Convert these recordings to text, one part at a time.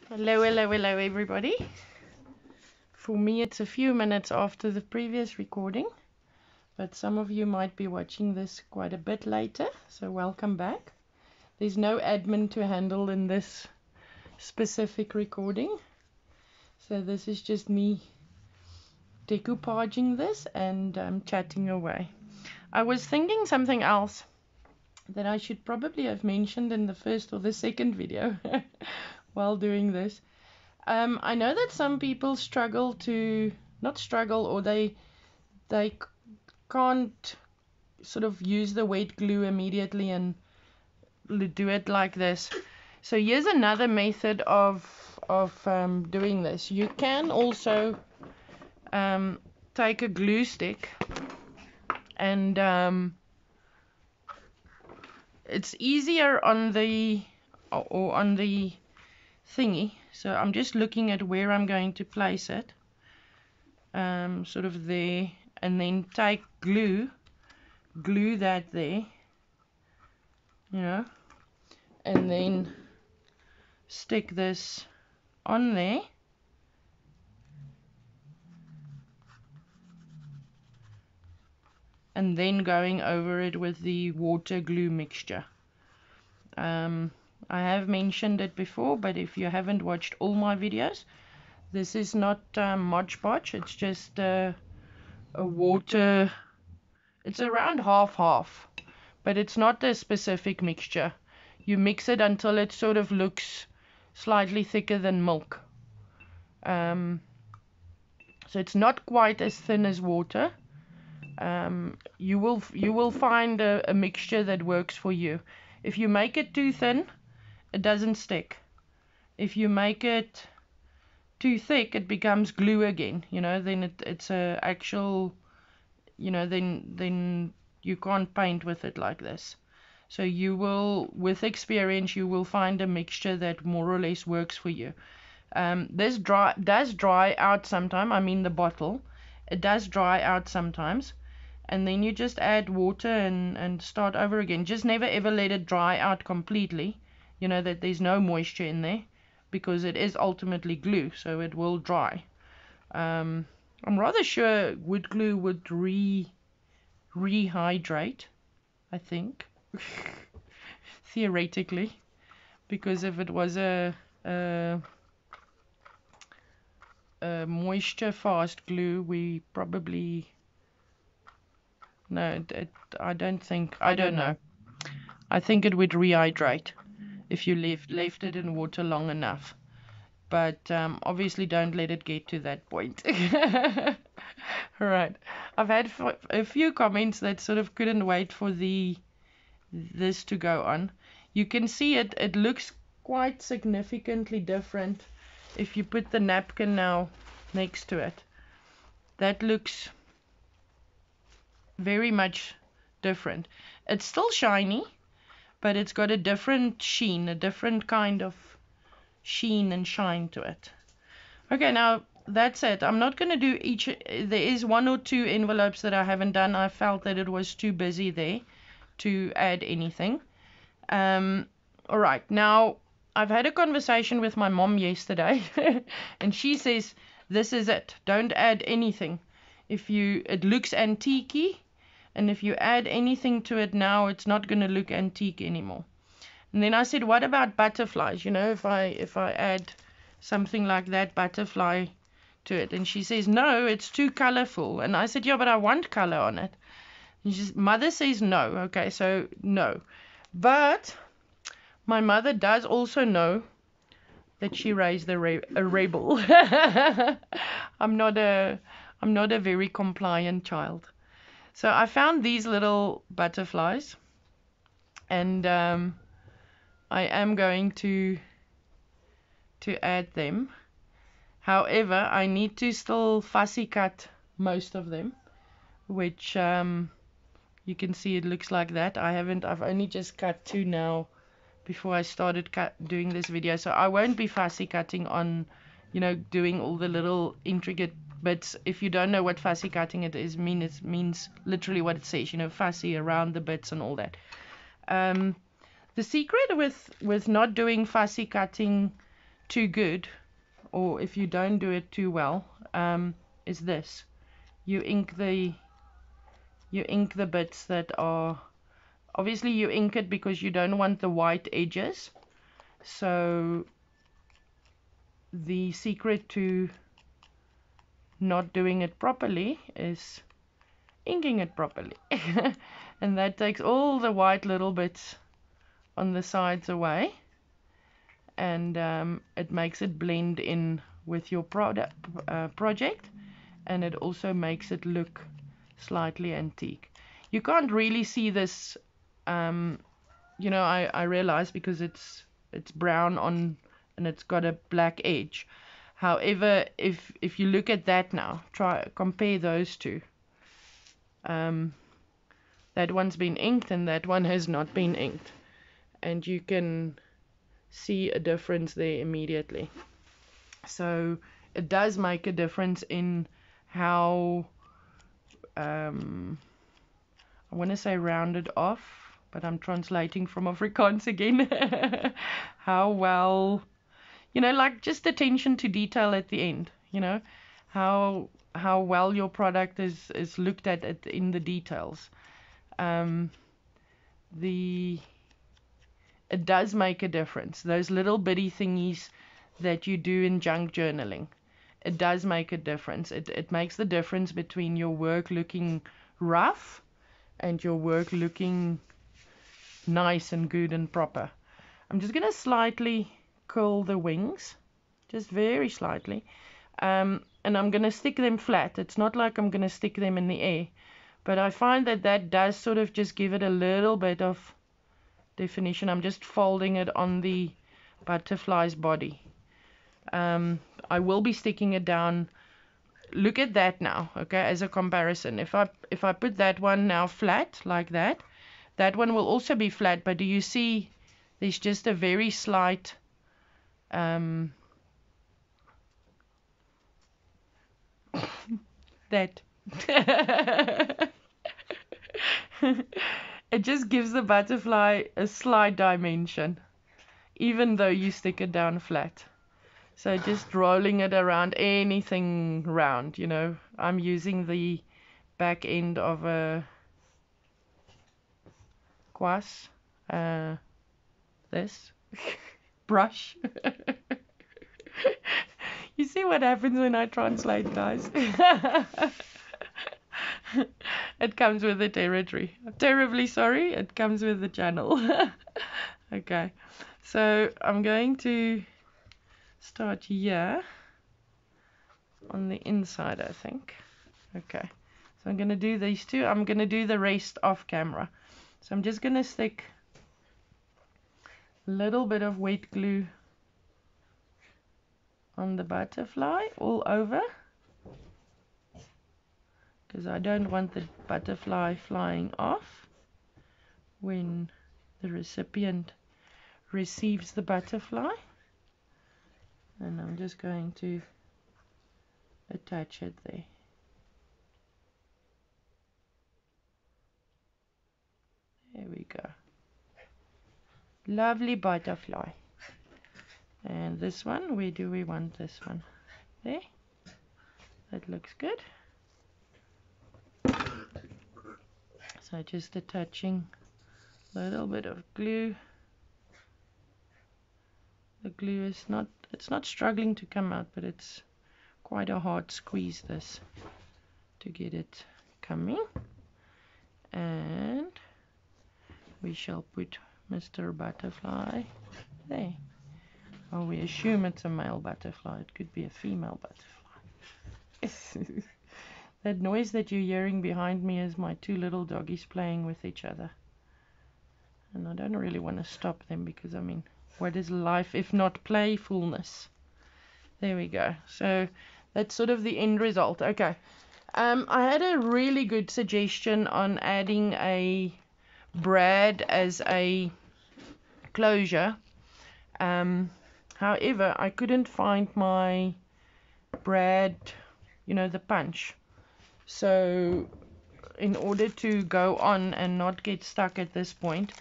Hello, hello, hello, everybody. For me, it's a few minutes after the previous recording, but some of you might be watching this quite a bit later, so welcome back. There's no admin to handle in this specific recording, so this is just me decoupaging this and chatting away. I was thinking something else that I should probably have mentioned in the first or the second video while doing this. I know that some people struggle to, not struggle, or they can't sort of use the wet glue immediately and do it like this. So here's another method of doing this. You can also take a glue stick and it's easier on the thingy. So I'm just looking at where I'm going to place it, sort of there, and then take glue that there, you know, and then stick this on there, and then going over it with the water glue mixture. I have mentioned it before, but if you haven't watched all my videos, this is not Mod Podge, it's just a water, it's around half, but it's not a specific mixture. You mix it until it sort of looks slightly thicker than milk. So it's not quite as thin as water. You will find a mixture that works for you. If you make it too thin, it doesn't stick. If you make it too thick, it becomes glue again. You know, then it's a actual, you know, then you can't paint with it like this. So you will, with experience, you will find a mixture that more or less works for you. This does dry out sometimes. I mean the bottle, it does dry out sometimes, and then you just add water and start over again. Just never ever let it dry out completely, you know, that there's no moisture in there, because it is ultimately glue, so it will dry. I'm rather sure wood glue would rehydrate, I think, theoretically, because if it was a moisture fast glue, we probably, no, I don't know. I think it would rehydrate if you left it in water long enough. But obviously don't let it get to that point. Right. I've had a few comments that sort of couldn't wait for this to go on. You can see it looks quite significantly different if you put the napkin now next to it. That looks very much different. It's still shiny, but it's got a different sheen, a different kind of sheen and shine to it. Okay, now that's it. I'm not going to do each. There is one or two envelopes that I haven't done. I felt that it was too busy there to add anything. All right, now I've had a conversation with my mom yesterday, and she says this is it. Don't add anything. It looks antique-y, and if you add anything to it now, it's not going to look antique anymore. And then I said, what about butterflies? You know, if I add something like that butterfly to it. And she says, no, it's too colorful. And I said, yeah, but I want color on it. And she says, mother says no. Okay, so no. But my mother does also know that she raised a rebel. I'm not a very compliant child. So I found these little butterflies, and I am going to add them. However, I need to still fussy cut most of them, which you can see it looks like that. I've only just cut two now before I started doing this video, so I won't be fussy cutting on, you know, doing all the little intricate bits. If you don't know what fussy cutting it means literally what it says, you know, fussy around the bits and all that. The secret with not doing fussy cutting too good, or if you don't do it too well, is this. You ink the bits that are, obviously you ink it because you don't want the white edges. So the secret to not doing it properly is inking it properly. And that takes all the white little bits on the sides away, and it makes it blend in with your project, and it also makes it look slightly antique. You can't really see this, you know, I realize, because it's brown on and it's got a black edge. However, if you look at that now, compare those two. That one's been inked and that one has not been inked, and you can see a difference there immediately. So it does make a difference in how, I want to say rounded off, but I'm translating from Afrikaans again. How well, you know, like just attention to detail at the end, you know, how well your product is looked at in the details. It does make a difference. Those little bitty thingies that you do in junk journaling, it does make a difference. It makes the difference between your work looking rough and your work looking nice and good and proper. I'm just going to slightly curl the wings, just very slightly, and I'm going to stick them flat. It's not like I'm going to stick them in the air, but I find that does sort of just give it a little bit of definition. I'm just folding it on the butterfly's body. I will be sticking it down. Look at that now, okay, as a comparison. If I put that one now flat like that, that one will also be flat, but do you see there's just a very slight that it just gives the butterfly a slight dimension, even though you stick it down flat. So just rolling it around, anything round, you know. I'm using the back end of a kwaas, this brush. You see what happens when I translate, guys? It comes with the territory. I'm terribly sorry, it comes with the channel. Okay, so I'm going to start here on the inside, I think. Okay, so I'm going to do these two. I'm going to do the rest off camera. So I'm just going to stick a little bit of wet glue on the butterfly all over, because I don't want the butterfly flying off when the recipient receives the butterfly. And I'm just going to attach it there. There we go. Lovely butterfly. And this one, where do we want this one? There. That looks good. So just attaching a little bit of glue. The glue is not, it's not struggling to come out, but it's quite a hard squeeze this to get it coming. And we shall put Mr. Butterfly there. Oh, we assume it's a male butterfly. It could be a female butterfly. That noise that you're hearing behind me is my two little doggies playing with each other. And I don't really want to stop them, because, I mean, what is life if not playfulness? There we go. So that's sort of the end result. Okay. I had a really good suggestion on adding a brad as a closure. However, I couldn't find my brad, you know, the punch. So in order to go on and not get stuck at this point,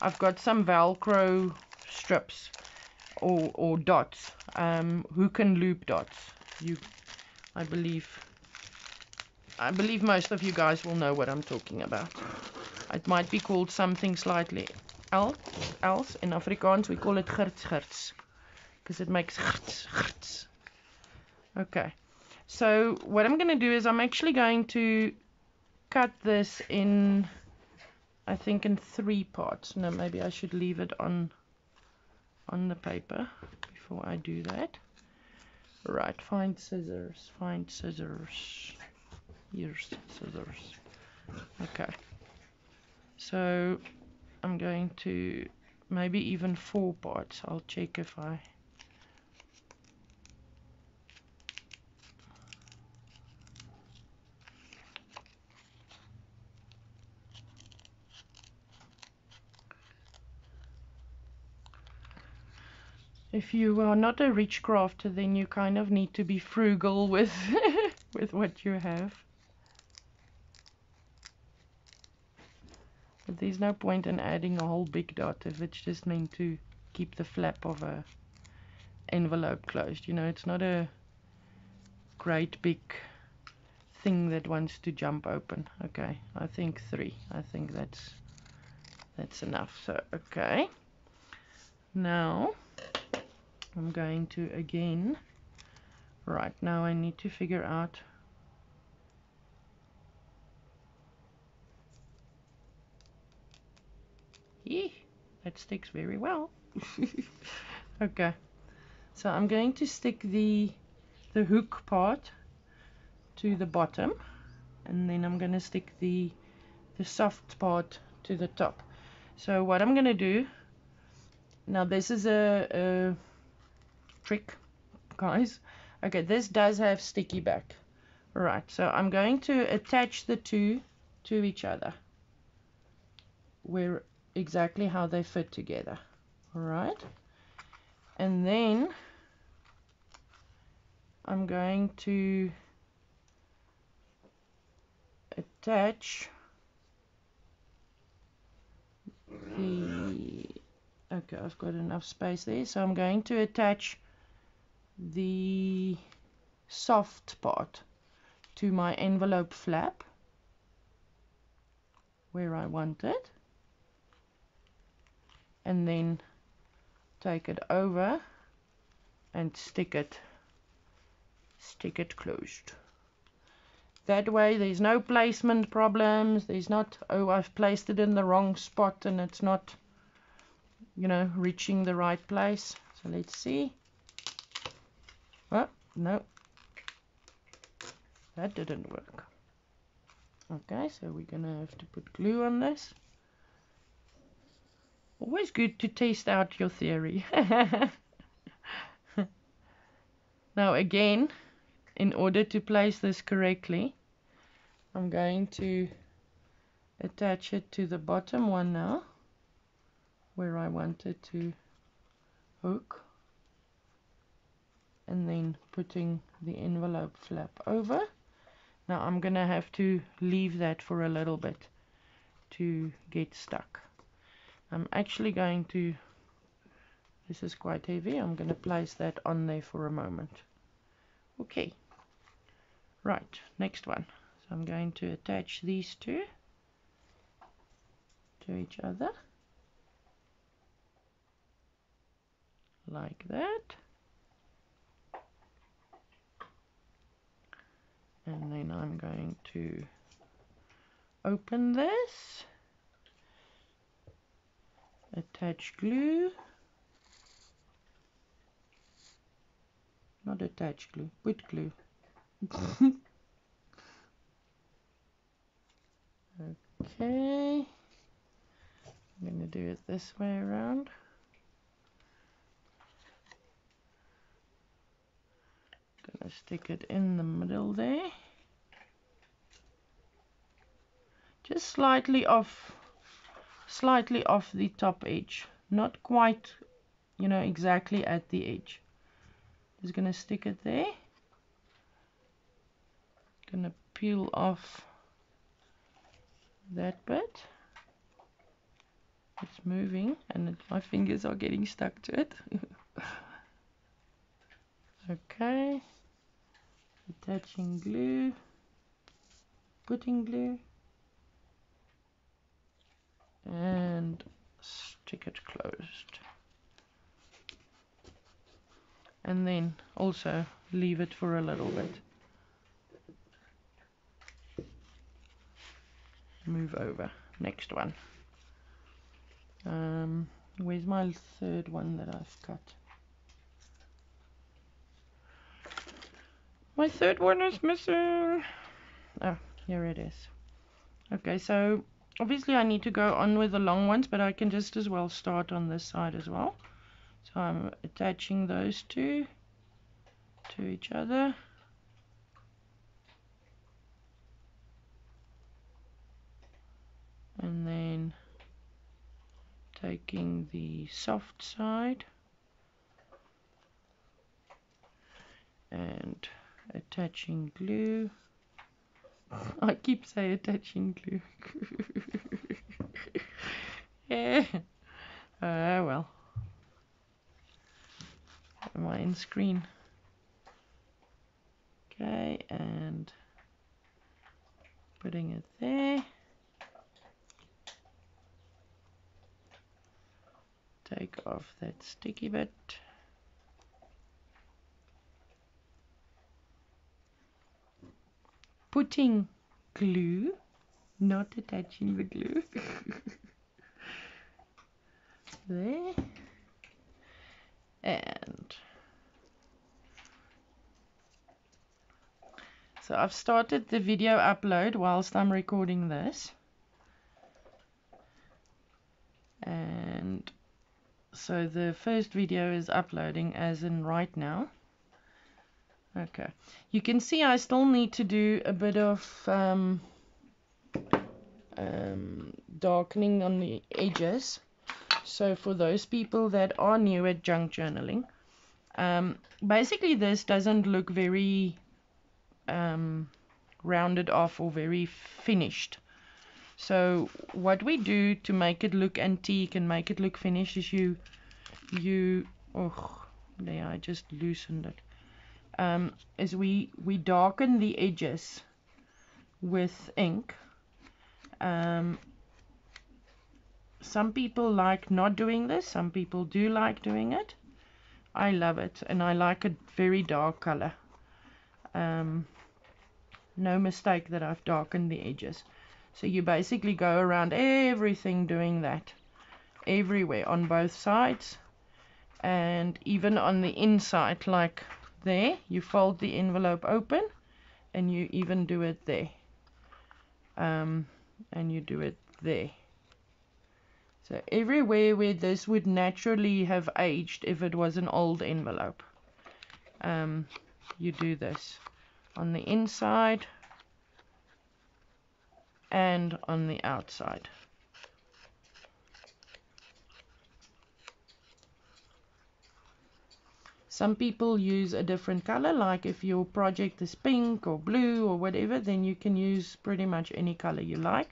I've got some Velcro strips or dots, hook and loop dots. I believe most of you guys will know what I'm talking about. It might be called something slightly else. In Afrikaans we call it girts, because it makes girts. Okay, so what I'm going to do is I'm actually going to cut this in, I think, in 3 parts. No, maybe I should leave it on the paper before I do that. Right, find scissors. Here's scissors. Okay, so I'm going to maybe even 4 parts. I'll check if you are not a rich crafter, then you kind of need to be frugal with with what you have. But there's no point in adding a whole big dot if it's just meant to keep the flap of a envelope closed. You know, it's not a great big thing that wants to jump open. Okay, I think 3. I think that's enough. So, okay. Now I'm going to again, right, now I need to figure out that sticks very well. Okay, so I'm going to stick the hook part to the bottom, and then I'm going to stick the soft part to the top. So what I'm going to do now, this is a trick, guys. Okay, this does have sticky back. Right, so I'm going to attach the two to each other, where exactly how they fit together. All right, and then I'm going to attach the, okay, I've got enough space there, so I'm going to attach the soft part to my envelope flap where I want it, and then take it over and stick it closed. That way there's no placement problems. There's not, oh, I've placed it in the wrong spot and it's not, you know, reaching the right place. So let's see. Oh, no, that didn't work. Okay, so we're gonna have to put glue on this. Always good to test out your theory. Now again, in order to place this correctly, I'm going to attach it to the bottom one now, where I want it to hook, and then putting the envelope flap over. Now I'm gonna have to leave that for a little bit to get stuck. I'm actually going to, this is quite heavy, I'm going to place that on there for a moment. Okay, right, next one. So I'm going to attach these two to each other like that, and then I'm going to open this, attach glue, not attach glue, put glue. Okay, I'm going to do it this way around. Going to stick it in the middle there, just slightly off the top edge, not quite, you know, exactly at the edge. Just going to stick it there. Going to peel off that bit. It's moving and my fingers are getting stuck to it. Okay, attaching glue, putting glue, and stick it closed. And then also leave it for a little bit. Move over. Next one. Where's my third one that I've cut? My third one is missing. Oh, here it is. Okay, so obviously I need to go on with the long ones, but I can just as well start on this side as well. So I'm attaching those two to each other. And then taking the soft side and attaching glue. I keep saying attaching glue. Yeah. Well. Am I in screen? Okay, and putting it there. Take off that sticky bit. Putting glue, not attaching the glue. There. And so I've started the video upload whilst I'm recording this. And so the first video is uploading as in right now. Okay, you can see I still need to do a bit of darkening on the edges. So for those people that are new at junk journaling, basically this doesn't look very rounded off or very finished. So what we do to make it look antique and make it look finished is there, I just loosened it. Is we darken the edges with ink. Some people like not doing this, some people do like doing it. I love it, and I like a very dark color. No mistake that I've darkened the edges. So you basically go around everything doing that, everywhere on both sides, and even on the inside, like there, you fold the envelope open, and you even do it there, and you do it there. So everywhere where this would naturally have aged if it was an old envelope, you do this on the inside and on the outside. Some people use a different color, like if your project is pink or blue or whatever, then you can use pretty much any color you like.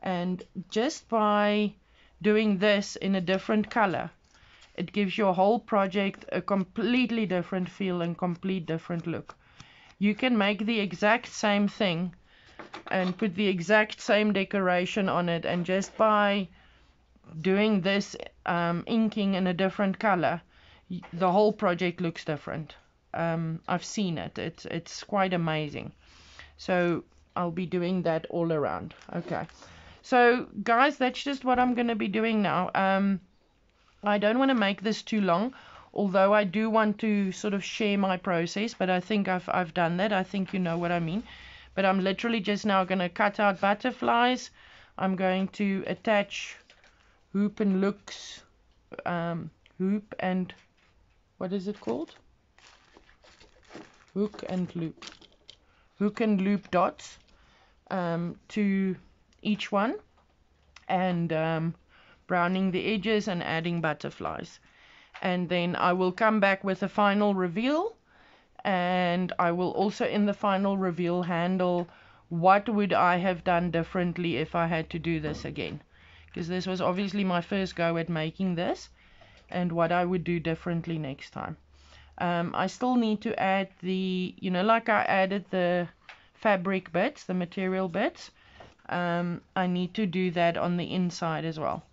And just by doing this in a different color, it gives your whole project a completely different feel and complete different look. You can make the exact same thing and put the exact same decoration on it, and just by doing this inking in a different color, the whole project looks different. I've seen it. It's quite amazing. So I'll be doing that all around. Okay. So guys, that's just what I'm going to be doing now. I don't want to make this too long, although I do want to sort of share my process, but I think I've done that. I think you know what I mean. But I'm literally just now going to cut out butterflies. I'm going to attach hoop and looks, hoop and, what is it called? Hook and loop dots to each one, and browning the edges and adding butterflies. And then I will come back with a final reveal, and I will also in the final reveal handle what would I have done differently if I had to do this again, because this was obviously my first go at making this, and what I would do differently next time. I still need to add the, like I added the fabric bits, the material bits. I need to do that on the inside as well.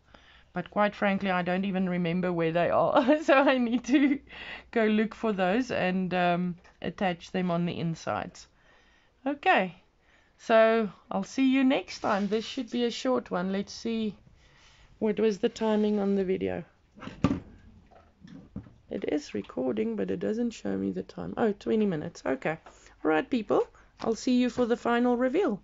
But quite frankly, I don't even remember where they are. So I need to go look for those and attach them on the insides. Okay, so I'll see you next time. This should be a short one. Let's see, what was the timing on the video? It is recording, but it doesn't show me the time. Oh, 20 minutes. Okay. All right, people. I'll see you for the final reveal.